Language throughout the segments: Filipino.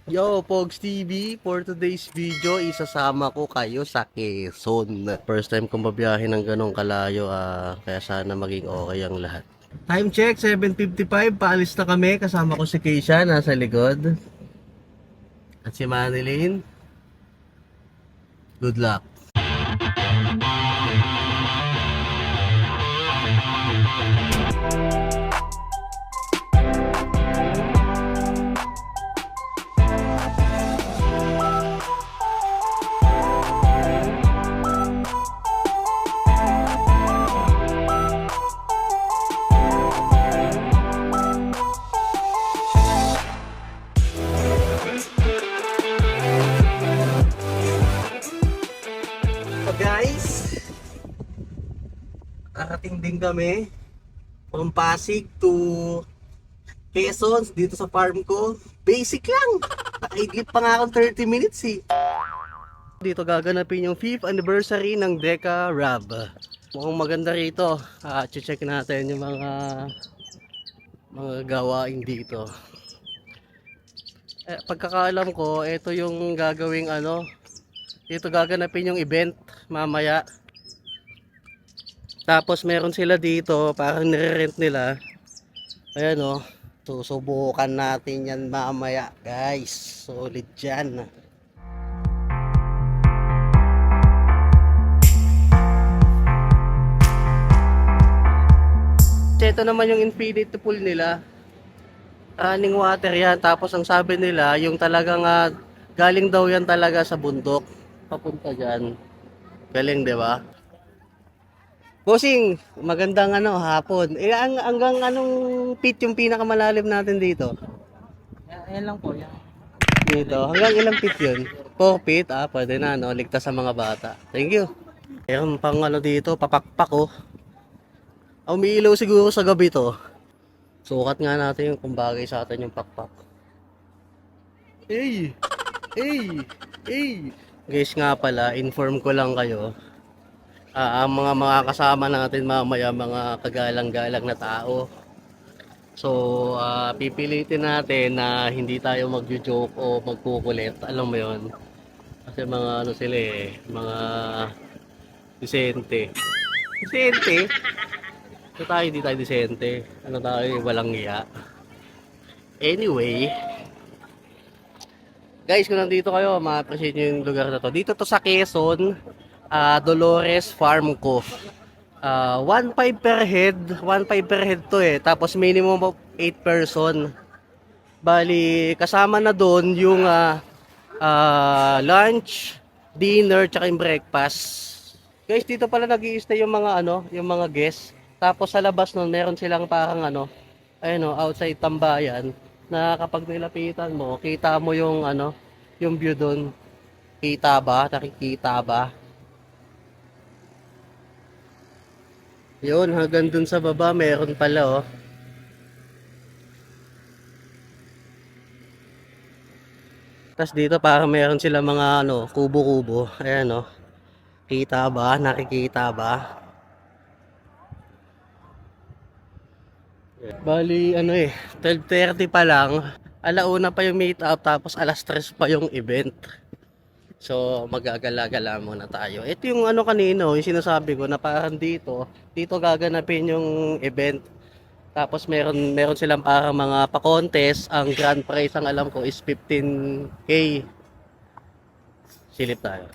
Yo, Pogs TV, for today's video, isasama ko kayo sa Quezon. First time kong babiyahe ng ganong kalayo, kaya sana maging okay ang lahat. Time check, 7:55, paalis na kami, kasama ko si Keisha, nasa likod. At si Manilyn, good luck. So guys, karating din kami from Pasig to Quezon dito sa farm ko. Basic lang. Nakaidlip pa nga akong 30 minutes eh. Dito gaganapin yung 5th anniversary ng Deca Rab. Mukhang maganda rito. Check natin yung mga gawain dito. Pagkakaalam ko, ito yung gagawing dito gaganapin yung event mamaya. Tapos meron sila dito, parang nire-rent nila. Ayan o. Susubukan natin yan mamaya, guys. Solid dyan. Ito naman yung infinity pool nila. Running water yan. Tapos ang sabi nila, yung talagang galing daw yan talaga sa bundok. Papunta dyan. Galing, di ba? Bossing, magandang hapon. Hanggang anong feet yung pinakamalalim natin dito? Ayan lang po, yan. Dito, hanggang ilang feet yun? 4 feet? Pwede na, ligtas sa mga bata. Thank you. Meron pang dito, papakpak oh. Umiilaw siguro sa gabi to. Sukat nga natin kung bagay sa atin yung pakpak. Hey! Hey! Hey! Guys nga pala, inform ko lang kayo. Ang mga kasama natin mamaya, mga kagalang-galang na tao. So, pipilitin natin na hindi tayo magjo-joke o magkukulit. Alam mo yon. Kasi mga sila mga disente. Disente? So tayo, hindi tayo disente. Tayo, walang iya. Anyway, guys, kung nandito kayo, ma-appreciate nyo yung lugar na to. Dito to sa Quezon, Dolores Farm ko. 1.5 per head, 1.5 per head to Tapos minimum of 8 person. Bali, kasama na doon yung lunch, dinner, tsaka yung breakfast. Guys, dito pala nag-i-stay yung mga yung mga guests. Tapos sa labas nun, meron silang parang outside tambayan na kapag nilapitan mo, kita mo yung yung view doon. Kita ba? Nakikita ba? Yun, hanggang dun sa baba, meron pala oh. Tapos dito parang meron sila mga kubo-kubo. Ayan oh. Kita ba? Nakikita ba? Bali 12:30 pa lang. Alauna pa yung meet up, tapos alas 3 pa yung event. So magagala-gala muna tayo. Ito yung kanino, yung sinasabi ko na parang dito gaganapin yung event. Tapos meron silang parang mga pa-contest. Ang grand prize ang alam ko is 15K. Silip tayo.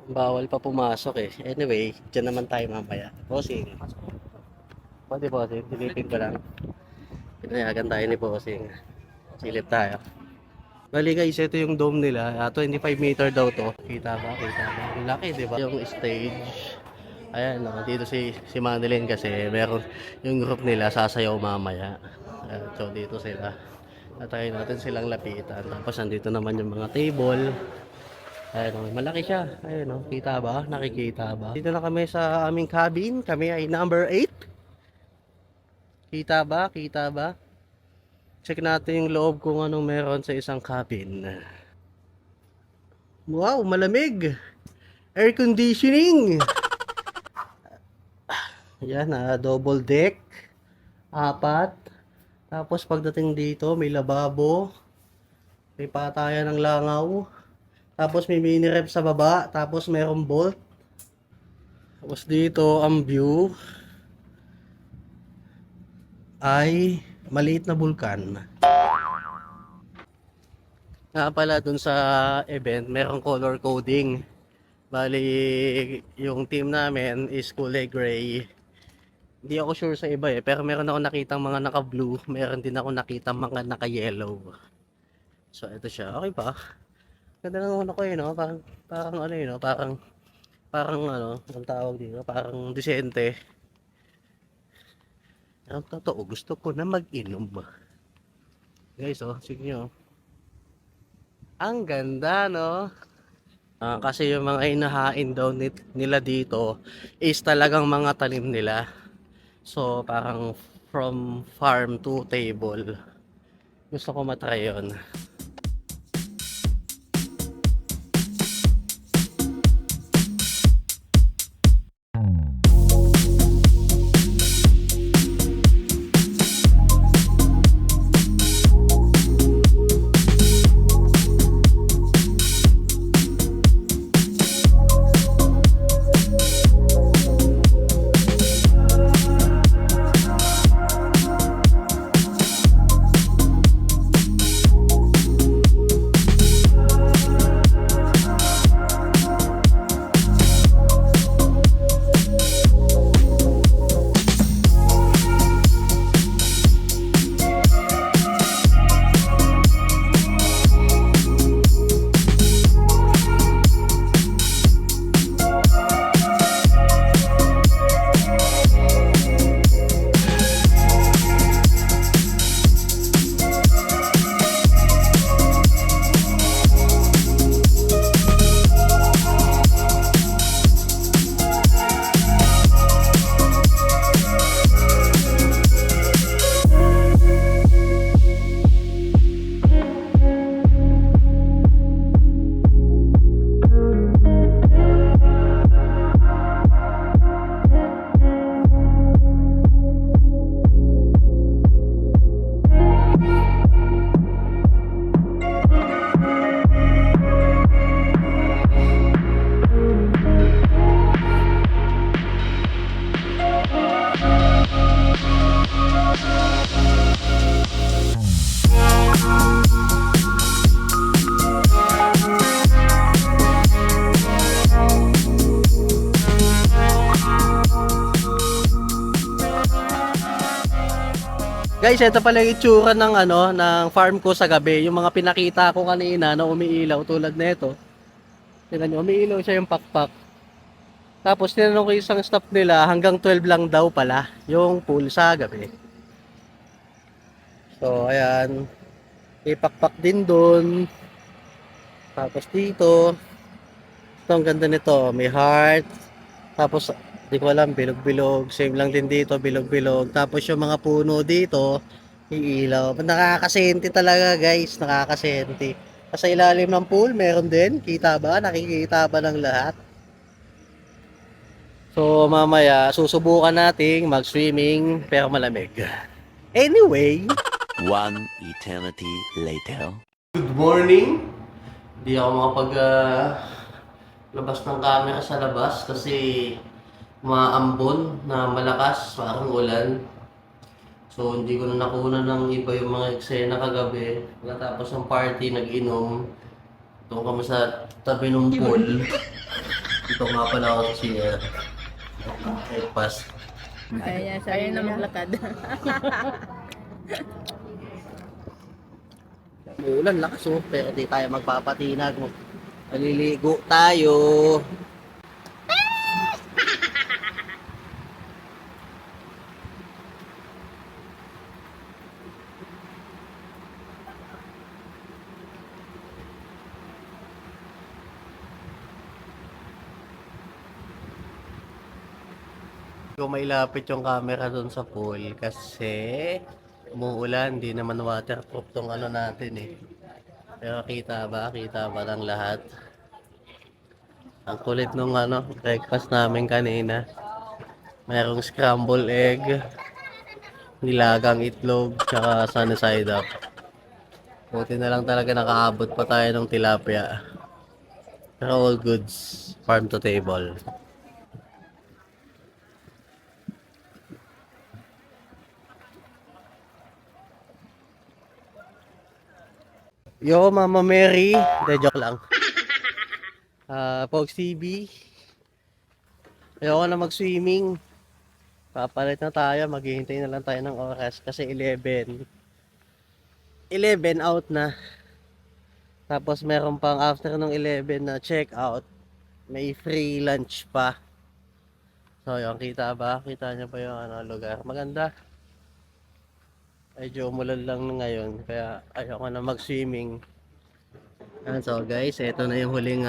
Bawal pa pumasok Anyway, dyan naman tayo mamaya. Bossing. Bossing. Silipin ko lang. Pinayagan tayo ni Bossing. Silip tayo. Bali guys, ito yung dome nila. 25 meter daw to. Kita ba? Kita ba? Ang laki, di ba? Yung stage. Ayan, dito si Manilyn kasi meron yung group nila sasayaw mamaya. So dito sila. Try natin silang lapitan. Tapos andito naman yung mga table. Ayan, malaki siya. Ayan, kita ba? Nakikita ba? Dito na kami sa aming cabin. Kami ay number 8. Kita ba? Kita ba? Check natin yung loob kung anong meron sa isang cabin. Wow, malamig! Air conditioning! Yan, double deck. 4. Tapos pagdating dito, may lababo, may patayan ng langaw, tapos may mini ref sa baba, tapos mayroong bolt. Tapos dito, ang view ay maliit na bulkan. Nga pala dun sa event, merong color coding. Bali, yung team namin is kulay gray. Hindi ako sure sa iba pero meron ako nakitang mga naka-blue, meron din ako nakitang mga naka-yellow. So, ito siya. Okay pa. Ganda ng ano ko no? Parang ano no? Parang ano, ang tawag dito, parang disente. Ang totoo, gusto ko na mag-inom. Guys, sige nyo. Ang ganda, no? Kasi yung mga inahain daw nila dito is talagang mga tanim nila. So, parang from farm to table. Gusto ko matry yun. Guys, ito pala yung itsura ng ng farm ko sa gabi. Yung mga pinakita ko kanina na umiilaw tulad nito. Tingnan niyo, umiilaw siya yung pakpak. Tapos tinanong ko yung isang staff nila, hanggang 12 lang daw pala yung pool sa gabi. So, ayan. Ipakpak din doon. Tapos dito. Ito, ang ganda nito. May heart. Tapos, di ko alam, bilog-bilog. Same lang din dito, bilog-bilog. Tapos yung mga puno dito, iilaw. Nakakasenti talaga, guys. Nakakasenti. Sa ilalim ng pool, meron din. Kita ba? Nakikita ba ng lahat? So, mamaya, susubukan nating mag-swimming, pero malamig. Anyway. One eternity later. Good morning. Hindi ako makapag labas ng camera sa labas kasi maambon na malakas, parang ulan. So, hindi ko na nakuna ng iba yung mga eksena kagabi. Pagkatapos ng party, nag-inom. Doon kami sa tabi ng pool. Ito nga pala ako sa CR. Breakfast. Kaya na maglakad. Ulan, lakas pero di tayo magpapatinag. Maliligo tayo. Kung mailapit yung camera doon sa pool kasi umuulan, di naman waterproof tong natin eh. Pero kita ba? Kita ba ng lahat? Ang kulit nung breakfast namin kanina. Mayroong scramble egg. nilagang itlog, tsaka sunny side up. Buti na lang talaga nakaabot pa tayo ng tilapia. Pero all goods, farm to table. Yo, Mama Mary. De, joke lang. Pogs TV. Ayoko na mag-swimming. Papalit na tayo. Maghihintay na lang tayo ng oras. Kasi 11. 11 out na. Tapos meron pang after ng 11 na check out. May free lunch pa. So yung kita ba? Kita niyo ba yung lugar? Maganda. Medyo umulan lang ngayon. Kaya ayoko na mag-swimming. So guys, ito na yung huling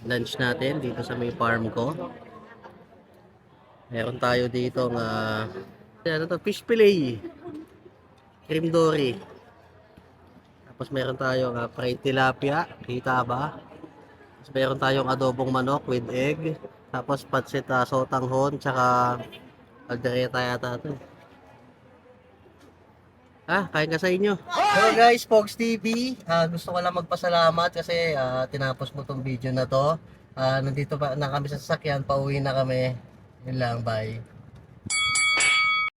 lunch natin dito sa may farm ko. Meron tayo dito fish fillet, cream dory. Tapos meron tayong fried tilapia, kita ba? Tapos meron tayong adobong manok with egg. Tapos pancit sotanghon, tsaka aldereta yata ito. Kain ka sa inyo. Hello guys, Pogs TV. Gusto ko lang magpasalamat kasi tinapos mo tong video na to. Nandito pa na kami sa sasakyan, pauwi na kami. Yun lang, bye.